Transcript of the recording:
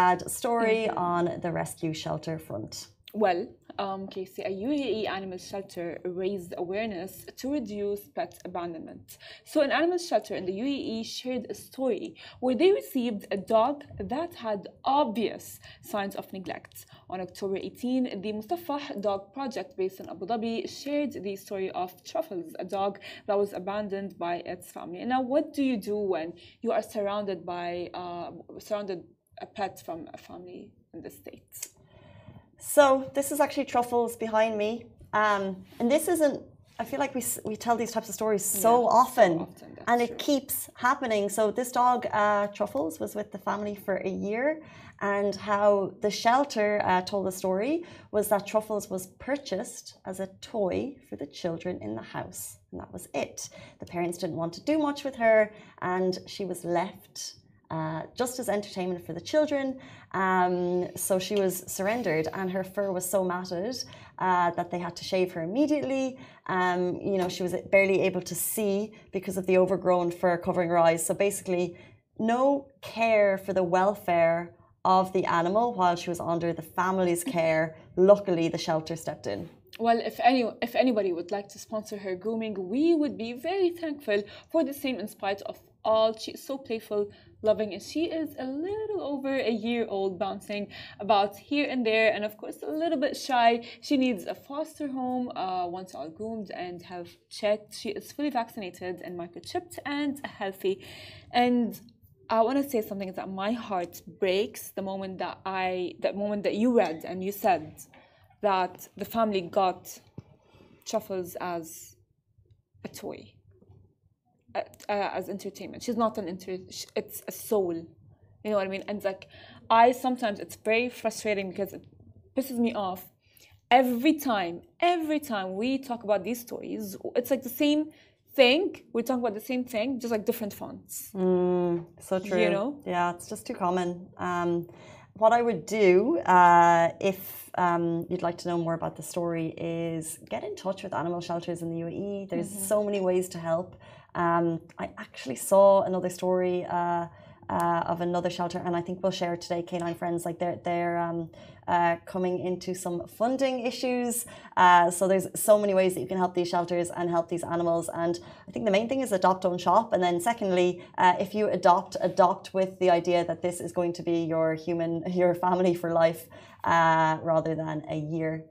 Had a story on the rescue shelter front. Well, Casey, a UAE animal shelter raised awareness to reduce pet abandonment. So, an animal shelter in the UAE shared a story where they received a dog that had obvious signs of neglect. On October 18, the Mustafa Dog Project based in Abu Dhabi shared the story of Truffles, a dog that was abandoned by its family. And now, what do you do when you are surrounded by a pet from a family in the States? So this is actually Truffles behind me. And this isn't, I feel like we tell these types of stories so often and it keeps happening. So this dog, Truffles, was with the family for a year, and how the shelter told the story was that Truffles was purchased as a toy for the children in the house. And that was it. The parents didn't want to do much with her, and she was left just as entertainment for the children. So she was surrendered, and her fur was so matted that they had to shave her immediately. You know, she was barely able to see because of the overgrown fur covering her eyes. So basically, no care for the welfare of the animal while she was under the family's care. Luckily, the shelter stepped in. Well, if anybody would like to sponsor her grooming, we would be very thankful for the same. In spite of all, she is so playful, loving, and she is a little over a year old, bouncing about here and there, and of course a little bit shy. She needs a foster home once all groomed and have checked. She is fully vaccinated and microchipped and healthy. And I want to say something, is that my heart breaks the moment that you read and you said that the family got Truffles as a toy, as entertainment. She's not it's a soul. You know what I mean? And like, sometimes it's very frustrating because it pisses me off. Every time we talk about these stories, it's like the same thing. We talk about the same thing, just like different fonts. So true. You know? Yeah, it's just too common. What I would do if you'd like to know more about the story is get in touch with animal shelters in the UAE. There's so many ways to help. I actually saw another story of another shelter, and I think we'll share it today, Canine Friends. Like they're coming into some funding issues. So there's so many ways that you can help these shelters and help these animals. And I think the main thing is adopt, don't shop. And then secondly, if you adopt with the idea that this is going to be your family for life rather than a year.